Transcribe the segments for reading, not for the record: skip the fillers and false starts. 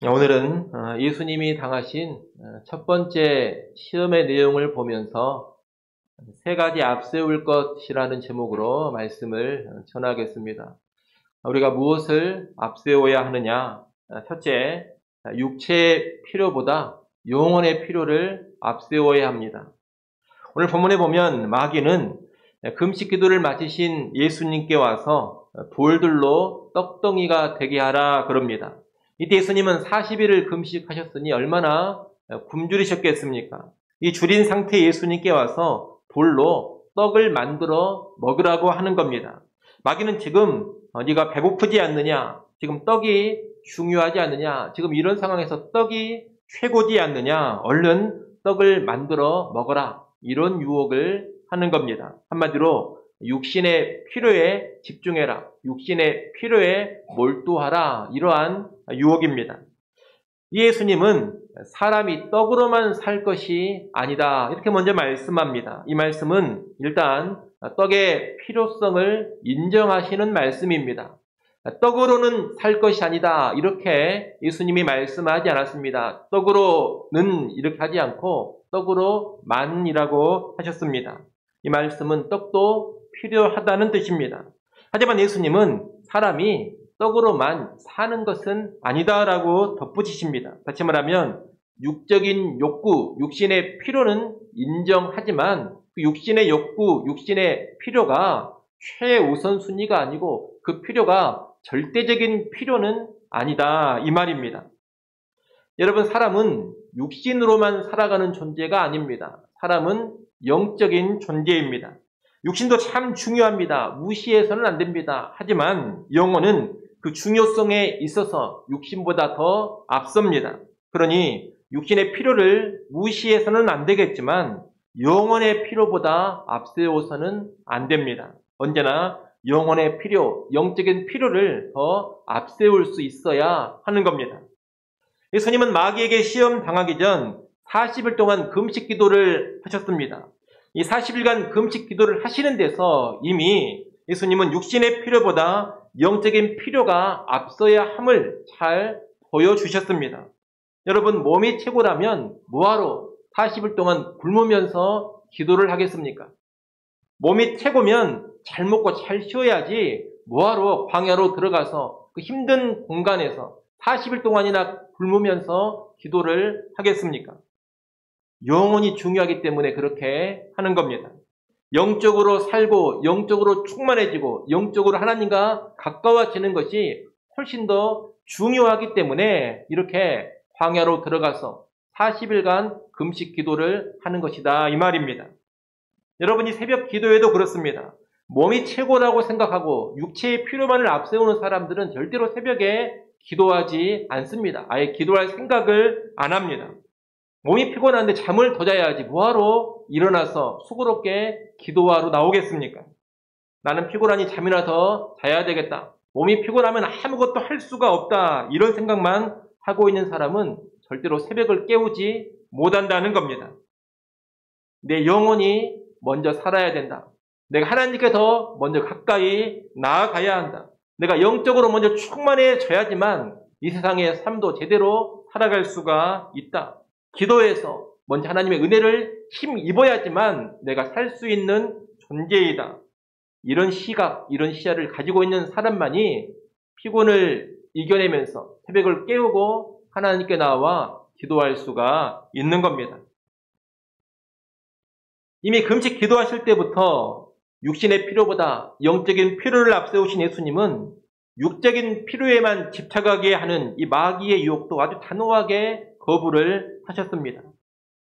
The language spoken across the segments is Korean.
오늘은 예수님이 당하신 첫 번째 시험의 내용을 보면서 세 가지 앞세울 것이라는 제목으로 말씀을 전하겠습니다. 우리가 무엇을 앞세워야 하느냐? 첫째, 육체의 필요보다 영혼의 필요를 앞세워야 합니다. 오늘 본문에 보면 마귀는 금식 기도를 마치신 예수님께 와서 돌들로 떡덩이가 되게 하라 그럽니다. 이때 예수님은 40일을 금식하셨으니 얼마나 굶주리셨겠습니까? 이 줄인 상태 예수님께 와서 돌로 떡을 만들어 먹으라고 하는 겁니다. 마귀는 지금 네가 배고프지 않느냐? 지금 떡이 중요하지 않느냐? 지금 이런 상황에서 떡이 최고지 않느냐? 얼른 떡을 만들어 먹어라. 이런 유혹을 하는 겁니다. 한마디로 육신의 필요에 집중해라. 육신의 필요에 몰두하라. 이러한 유혹입니다. 예수님은 사람이 떡으로만 살 것이 아니다. 이렇게 먼저 말씀합니다. 이 말씀은 일단 떡의 필요성을 인정하시는 말씀입니다. 떡으로는 살 것이 아니다. 이렇게 예수님이 말씀하지 않았습니다. 떡으로는 이렇게 하지 않고 떡으로만이라고 하셨습니다. 이 말씀은 떡도 필요하다는 뜻입니다. 하지만 예수님은 사람이 떡으로만 사는 것은 아니다라고 덧붙이십니다. 다시 말하면 육적인 욕구, 육신의 필요는 인정하지만 그 육신의 욕구, 육신의 필요가 최우선순위가 아니고 그 필요가 절대적인 필요는 아니다 이 말입니다. 여러분, 사람은 육신으로만 살아가는 존재가 아닙니다. 사람은 영적인 존재입니다. 육신도 참 중요합니다. 무시해서는 안 됩니다. 하지만 영혼은 그 중요성에 있어서 육신보다 더 앞섭니다. 그러니 육신의 필요를 무시해서는 안 되겠지만 영혼의 필요보다 앞세워서는 안 됩니다. 언제나 영혼의 필요, 영적인 필요를 더 앞세울 수 있어야 하는 겁니다. 예수님은 마귀에게 시험 당하기 전 40일 동안 금식 기도를 하셨습니다. 이 40일간 금식 기도를 하시는 데서 이미 예수님은 육신의 필요보다 영적인 필요가 앞서야 함을 잘 보여주셨습니다. 여러분, 몸이 최고라면 뭐하러 40일 동안 굶으면서 기도를 하겠습니까? 몸이 최고면 잘 먹고 잘 쉬어야지 뭐하러 광야로 들어가서 그 힘든 공간에서 40일 동안이나 굶으면서 기도를 하겠습니까? 영혼이 중요하기 때문에 그렇게 하는 겁니다. 영적으로 살고 영적으로 충만해지고 영적으로 하나님과 가까워지는 것이 훨씬 더 중요하기 때문에 이렇게 광야로 들어가서 40일간 금식 기도를 하는 것이다 이 말입니다. 여러분이 새벽 기도에도 그렇습니다. 몸이 최고라고 생각하고 육체의 필요만을 앞세우는 사람들은 절대로 새벽에 기도하지 않습니다. 아예 기도할 생각을 안 합니다. 몸이 피곤한데 잠을 더 자야지 뭐하러 일어나서 수고롭게 기도하러 나오겠습니까? 나는 피곤하니 잠이나 더 자야 되겠다. 몸이 피곤하면 아무것도 할 수가 없다. 이런 생각만 하고 있는 사람은 절대로 새벽을 깨우지 못한다는 겁니다. 내 영혼이 먼저 살아야 된다. 내가 하나님께 더 먼저 가까이 나아가야 한다. 내가 영적으로 먼저 충만해져야지만 이 세상의 삶도 제대로 살아갈 수가 있다. 기도해서 먼저 하나님의 은혜를 힘입어야지만 내가 살 수 있는 존재이다. 이런 시각, 이런 시야를 가지고 있는 사람만이 피곤을 이겨내면서 새벽을 깨우고 하나님께 나와 기도할 수가 있는 겁니다. 이미 금식 기도하실 때부터 육신의 필요보다 영적인 필요를 앞세우신 예수님은 육적인 필요에만 집착하게 하는 이 마귀의 유혹도 아주 단호하게 거부를 하셨습니다.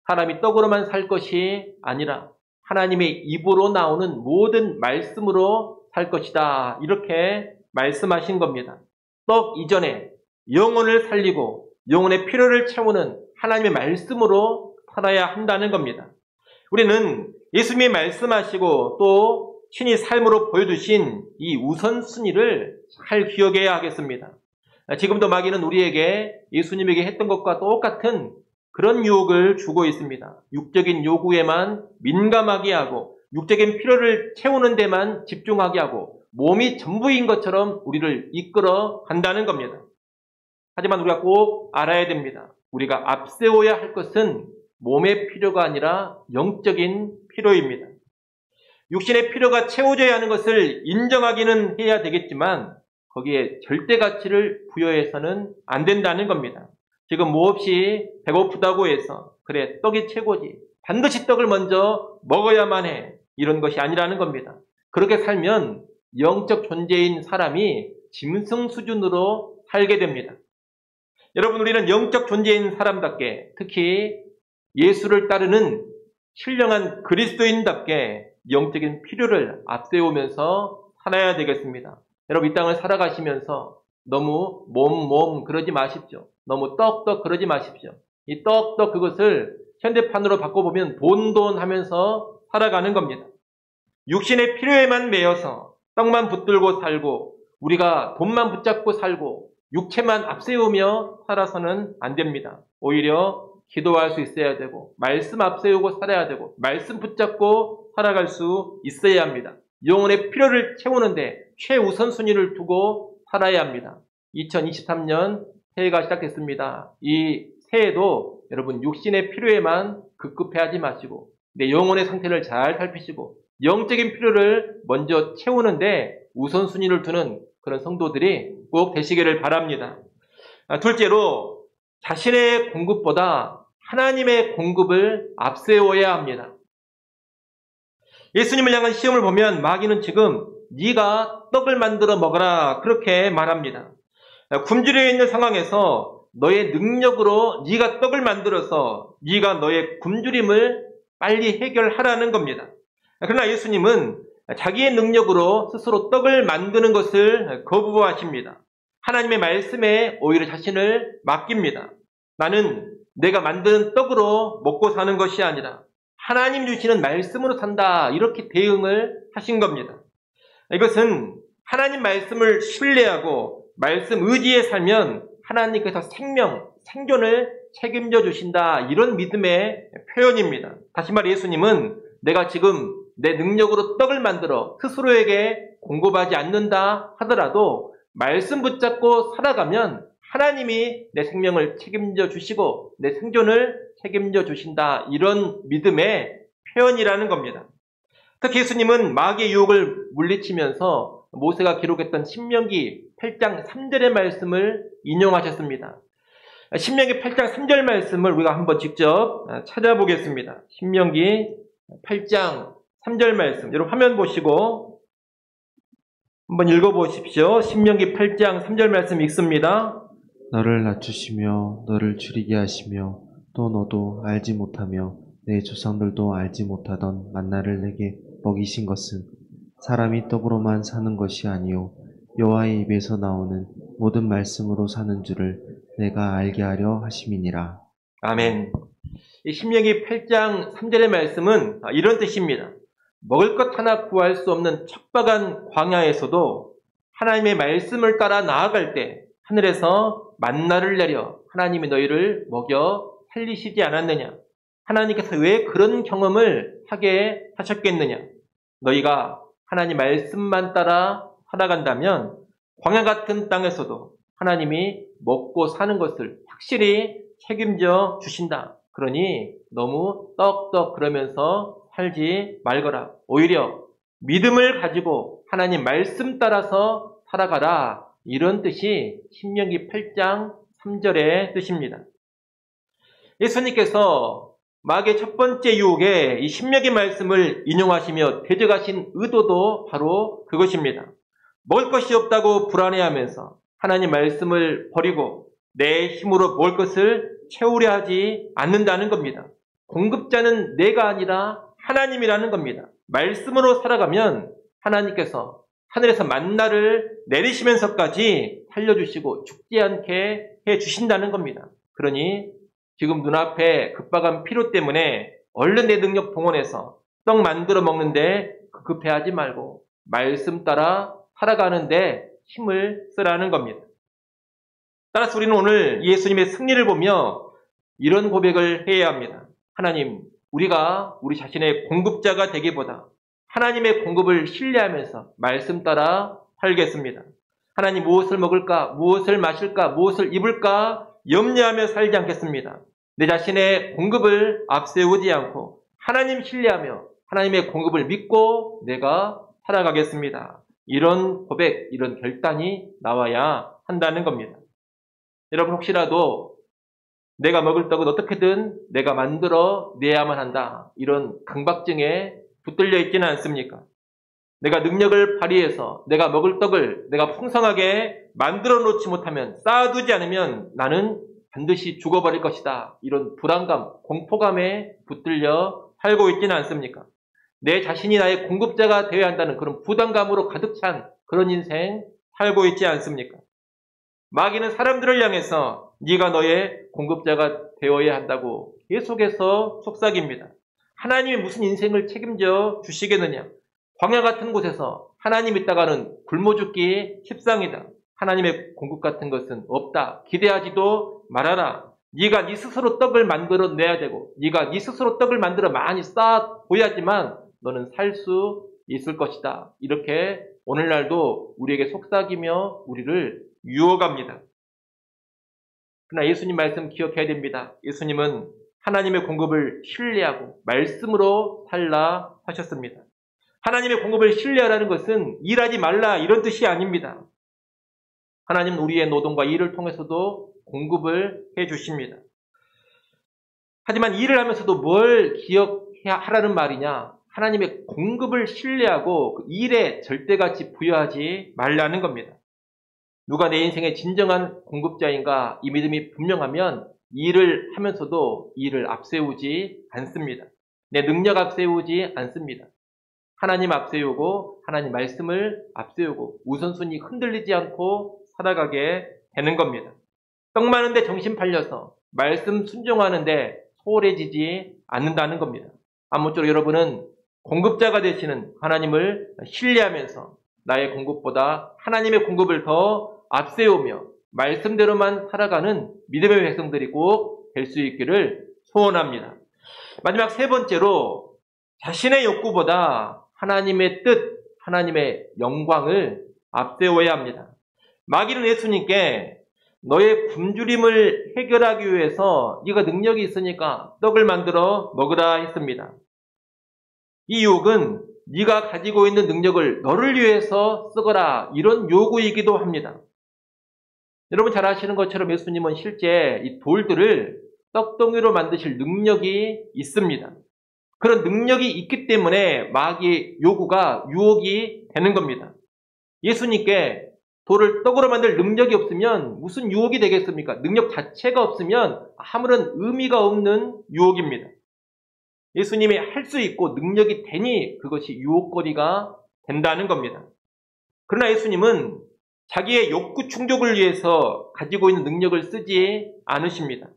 사람이 떡으로만 살 것이 아니라 하나님의 입으로 나오는 모든 말씀으로 살 것이다. 이렇게 말씀하신 겁니다. 떡 이전에 영혼을 살리고 영혼의 필요를 채우는 하나님의 말씀으로 살아야 한다는 겁니다. 우리는 예수님이 말씀하시고 또 친히 삶으로 보여주신 이 우선순위를 잘 기억해야 하겠습니다. 지금도 마귀는 우리에게 예수님에게 했던 것과 똑같은 그런 유혹을 주고 있습니다. 육적인 요구에만 민감하게 하고 육적인 필요를 채우는 데만 집중하게 하고 몸이 전부인 것처럼 우리를 이끌어 간다는 겁니다. 하지만 우리가 꼭 알아야 됩니다. 우리가 앞세워야 할 것은 몸의 필요가 아니라 영적인 필요입니다. 육신의 필요가 채워져야 하는 것을 인정하기는 해야 되겠지만 거기에 절대 가치를 부여해서는 안 된다는 겁니다. 지금 몹시 배고프다고 해서 그래 떡이 최고지, 반드시 떡을 먼저 먹어야만 해, 이런 것이 아니라는 겁니다. 그렇게 살면 영적 존재인 사람이 짐승 수준으로 살게 됩니다. 여러분, 우리는 영적 존재인 사람답게, 특히 예수를 따르는 신령한 그리스도인답게 영적인 필요를 앞세우면서 살아야 되겠습니다. 여러분, 이 땅을 살아가시면서 너무 몸 그러지 마십시오. 너무 떡 그러지 마십시오. 이 떡 그것을 현대판으로 바꿔보면 돈 하면서 살아가는 겁니다. 육신의 필요에만 매여서 떡만 붙들고 살고 우리가 돈만 붙잡고 살고 육체만 앞세우며 살아서는 안 됩니다. 오히려 기도할 수 있어야 되고 말씀 앞세우고 살아야 되고 말씀 붙잡고 살아갈 수 있어야 합니다. 영혼의 필요를 채우는데 최우선순위를 두고 살아야 합니다. 2023년 새해가 시작됐습니다. 이 새해도 여러분 육신의 필요에만 급급해하지 마시고 내 영혼의 상태를 잘 살피시고 영적인 필요를 먼저 채우는데 우선순위를 두는 그런 성도들이 꼭 되시기를 바랍니다. 둘째로 자신의 공급보다 하나님의 공급을 앞세워야 합니다. 예수님을 향한 시험을 보면 마귀는 지금 네가 떡을 만들어 먹어라 그렇게 말합니다. 굶주려 있는 상황에서 너의 능력으로 네가 떡을 만들어서 네가 너의 굶주림을 빨리 해결하라는 겁니다. 그러나 예수님은 자기의 능력으로 스스로 떡을 만드는 것을 거부하십니다. 하나님의 말씀에 오히려 자신을 맡깁니다. 나는 내가 만드는 떡으로 먹고 사는 것이 아니라 하나님 주시는 말씀으로 산다, 이렇게 대응을 하신 겁니다. 이것은 하나님 말씀을 신뢰하고 말씀 의지에 살면 하나님께서 생존을 책임져 주신다, 이런 믿음의 표현입니다. 다시 말해 예수님은 내가 지금 내 능력으로 떡을 만들어 스스로에게 공급하지 않는다 하더라도 말씀 붙잡고 살아가면 하나님이 내 생명을 책임져 주시고 내 생존을 책임져 주신다, 이런 믿음의 표현이라는 겁니다. 특히 예수님은 마귀의 유혹을 물리치면서 모세가 기록했던 신명기 8장 3절의 말씀을 인용하셨습니다. 신명기 8장 3절 말씀을 우리가 한번 직접 찾아보겠습니다. 신명기 8장 3절 말씀, 여러분 화면 보시고 한번 읽어보십시오. 신명기 8장 3절 말씀 읽습니다. 너를 낮추시며 너를 줄이게 하시며 또 너도 알지 못하며 내 조상들도 알지 못하던 만나를 내게 먹이신 것은 사람이 떡으로만 사는 것이 아니요 여호와의 입에서 나오는 모든 말씀으로 사는 줄을 내가 알게 하려 하심이니라. 아멘. 이 신명기 8장 3절의 말씀은 이런 뜻입니다. 먹을 것 하나 구할 수 없는 척박한 광야에서도 하나님의 말씀을 따라 나아갈 때 하늘에서 만나를 내려 하나님이 너희를 먹여 살리시지 않았느냐? 하나님께서 왜 그런 경험을 하게 하셨겠느냐? 너희가 하나님 말씀만 따라 살아간다면 광야 같은 땅에서도 하나님이 먹고 사는 것을 확실히 책임져 주신다. 그러니 너무 떡떡 그러면서 살지 말거라. 오히려 믿음을 가지고 하나님 말씀 따라서 살아가라. 이런 뜻이 신명기 8장 3절의 뜻입니다. 예수님께서 마귀의 첫 번째 유혹에 이 신명기 말씀을 인용하시며 대적하신 의도도 바로 그것입니다. 먹을 것이 없다고 불안해하면서 하나님 말씀을 버리고 내 힘으로 먹을 것을 채우려 하지 않는다는 겁니다. 공급자는 내가 아니라 하나님이라는 겁니다. 말씀으로 살아가면 하나님께서 하늘에서 만나를 내리시면서까지 살려주시고 죽지 않게 해주신다는 겁니다. 그러니 지금 눈앞에 급박한 필요 때문에 얼른 내 능력 동원해서 떡 만들어 먹는데 급급해하지 말고 말씀 따라 살아가는데 힘을 쓰라는 겁니다. 따라서 우리는 오늘 예수님의 승리를 보며 이런 고백을 해야 합니다. 하나님, 우리가 우리 자신의 공급자가 되기보다 하나님의 공급을 신뢰하면서 말씀 따라 살겠습니다. 하나님 무엇을 먹을까, 무엇을 마실까, 무엇을 입을까 염려하며 살지 않겠습니다. 내 자신의 공급을 앞세우지 않고 하나님 신뢰하며 하나님의 공급을 믿고 내가 살아가겠습니다. 이런 고백, 이런 결단이 나와야 한다는 겁니다. 여러분 혹시라도 내가 먹을 떡은 어떻게든 내가 만들어 내야만 한다. 이런 강박증에 붙들려 있지는 않습니까? 내가 능력을 발휘해서 내가 먹을 떡을 내가 풍성하게 만들어 놓지 못하면, 쌓아두지 않으면 나는 반드시 죽어버릴 것이다. 이런 불안감, 공포감에 붙들려 살고 있지는 않습니까? 내 자신이 나의 공급자가 되어야 한다는 그런 부담감으로 가득 찬 그런 인생 살고 있지 않습니까? 마귀는 사람들을 향해서 네가 너의 공급자가 되어야 한다고 계속해서 속삭입니다. 하나님이 무슨 인생을 책임져 주시겠느냐? 광야 같은 곳에서 하나님 있다가는 굶어 죽기 십상이다. 하나님의 공급 같은 것은 없다. 기대하지도 말아라. 네가 네 스스로 떡을 만들어 내야 되고 네가 네 스스로 떡을 만들어 많이 쌓아 보야지만 너는 살 수 있을 것이다. 이렇게 오늘날도 우리에게 속삭이며 우리를 유혹합니다. 그러나 예수님 말씀 기억해야 됩니다. 예수님은 하나님의 공급을 신뢰하고 말씀으로 살라 하셨습니다. 하나님의 공급을 신뢰하라는 것은 일하지 말라 이런 뜻이 아닙니다. 하나님은 우리의 노동과 일을 통해서도 공급을 해 주십니다. 하지만 일을 하면서도 뭘 기억해야 하라는 말이냐? 하나님의 공급을 신뢰하고 그 일에 절대같이 부여하지 말라는 겁니다. 누가 내 인생의 진정한 공급자인가 이 믿음이 분명하면 일을 하면서도 일을 앞세우지 않습니다. 내 능력 앞세우지 않습니다. 하나님 앞세우고 하나님 말씀을 앞세우고 우선순위 흔들리지 않고 살아가게 되는 겁니다. 떡 많은데 정신 팔려서 말씀 순종하는데 소홀해지지 않는다는 겁니다. 아무쪼록 여러분은 공급자가 되시는 하나님을 신뢰하면서 나의 공급보다 하나님의 공급을 더 앞세우며 말씀대로만 살아가는 믿음의 백성들이 꼭 될 수 있기를 소원합니다. 마지막 세 번째로 자신의 욕구보다 하나님의 뜻, 하나님의 영광을 앞세워야 합니다. 마귀는 예수님께 너의 굶주림을 해결하기 위해서 네가 능력이 있으니까 떡을 만들어 먹으라 했습니다. 이 유혹은 네가 가지고 있는 능력을 너를 위해서 쓰거라 이런 요구이기도 합니다. 여러분 잘 아시는 것처럼 예수님은 실제 이 돌들을 떡덩이로 만드실 능력이 있습니다. 그런 능력이 있기 때문에 마귀의 요구가 유혹이 되는 겁니다. 예수님께 돌을 떡으로 만들 능력이 없으면 무슨 유혹이 되겠습니까? 능력 자체가 없으면 아무런 의미가 없는 유혹입니다. 예수님이 할 수 있고 능력이 되니 그것이 유혹거리가 된다는 겁니다. 그러나 예수님은 자기의 욕구 충족을 위해서 가지고 있는 능력을 쓰지 않으십니다.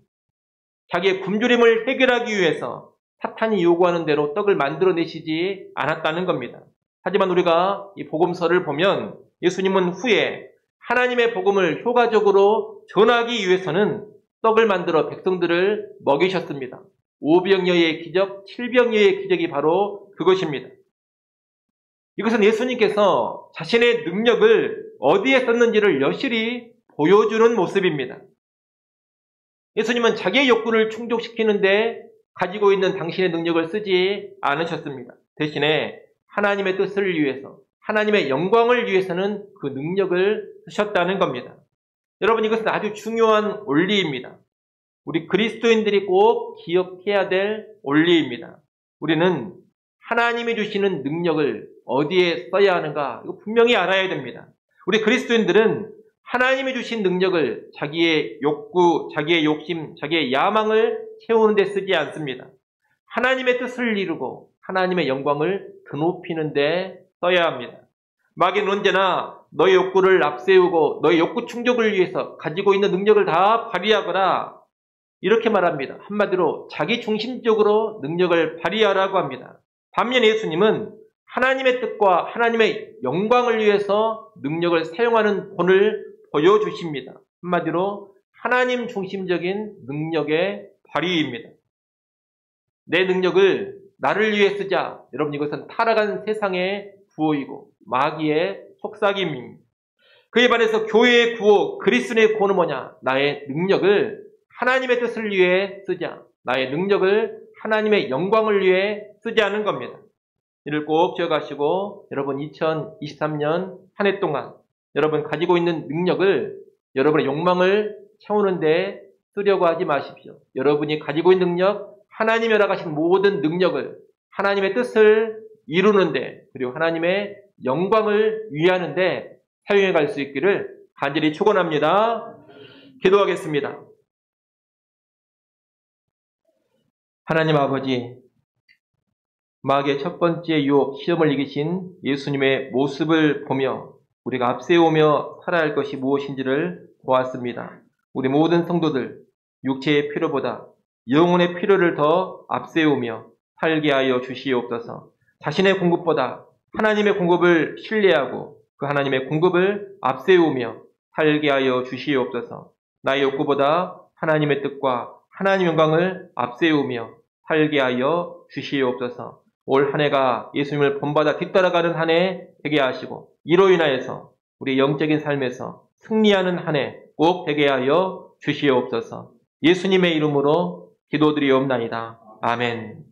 자기의 굶주림을 해결하기 위해서 사탄이 요구하는 대로 떡을 만들어내시지 않았다는 겁니다. 하지만 우리가 이 복음서를 보면 예수님은 후에 하나님의 복음을 효과적으로 전하기 위해서는 떡을 만들어 백성들을 먹이셨습니다. 5병여의 기적, 7병여의 기적이 바로 그것입니다. 이것은 예수님께서 자신의 능력을 어디에 썼는지를 여실히 보여주는 모습입니다. 예수님은 자기의 욕구를 충족시키는데 가지고 있는 당신의 능력을 쓰지 않으셨습니다. 대신에 하나님의 뜻을 위해서, 하나님의 영광을 위해서는 그 능력을 쓰셨다는 겁니다. 여러분 이것은 아주 중요한 원리입니다. 우리 그리스도인들이 꼭 기억해야 될 원리입니다. 우리는 하나님이 주시는 능력을 어디에 써야 하는가 이거 분명히 알아야 됩니다. 우리 그리스도인들은 하나님이 주신 능력을 자기의 욕구, 자기의 욕심, 자기의 야망을 채우는 데 쓰지 않습니다. 하나님의 뜻을 이루고 하나님의 영광을 드높이는 데 써야 합니다. 마귀는 언제나 너의 욕구를 앞세우고 너의 욕구 충족을 위해서 가지고 있는 능력을 다 발휘하거나 이렇게 말합니다. 한마디로 자기 중심적으로 능력을 발휘하라고 합니다. 반면 예수님은 하나님의 뜻과 하나님의 영광을 위해서 능력을 사용하는 본을 보여주십니다. 한마디로 하나님 중심적인 능력의 발휘입니다. 내 능력을 나를 위해 쓰자. 여러분 이것은 타락한 세상의 부호이고 마귀의 속삭임입니다. 그에 반해서 교회의 구호, 그리스도의 구호는 뭐냐? 나의 능력을 하나님의 뜻을 위해 쓰자. 나의 능력을 하나님의 영광을 위해 쓰지 않은 겁니다. 이를 꼭 기억하시고 여러분 2023년 한 해 동안 여러분 가지고 있는 능력을 여러분의 욕망을 채우는데 쓰려고 하지 마십시오. 여러분이 가지고 있는 능력, 하나님이 허락하신 모든 능력을 하나님의 뜻을 이루는데 그리고 하나님의 영광을 위하는데 사용해 갈 수 있기를 간절히 축원합니다. 기도하겠습니다. 하나님 아버지, 마귀의 첫 번째 유혹, 시험을 이기신 예수님의 모습을 보며 우리가 앞세우며 살아야 할 것이 무엇인지를 보았습니다. 우리 모든 성도들, 육체의 필요보다 영혼의 필요를 더 앞세우며 살게 하여 주시옵소서. 자신의 공급보다 하나님의 공급을 신뢰하고 그 하나님의 공급을 앞세우며 살게 하여 주시옵소서. 나의 욕구보다 하나님의 뜻과 하나님의 영광을 앞세우며 살게 하여 주시옵소서. 올 한 해가 예수님을 본받아 뒤따라가는 한 해 되게 하시고 이로 인하여서 우리 영적인 삶에서 승리하는 한 해 꼭 되게 하여 주시옵소서. 예수님의 이름으로 기도드리옵나이다. 아멘.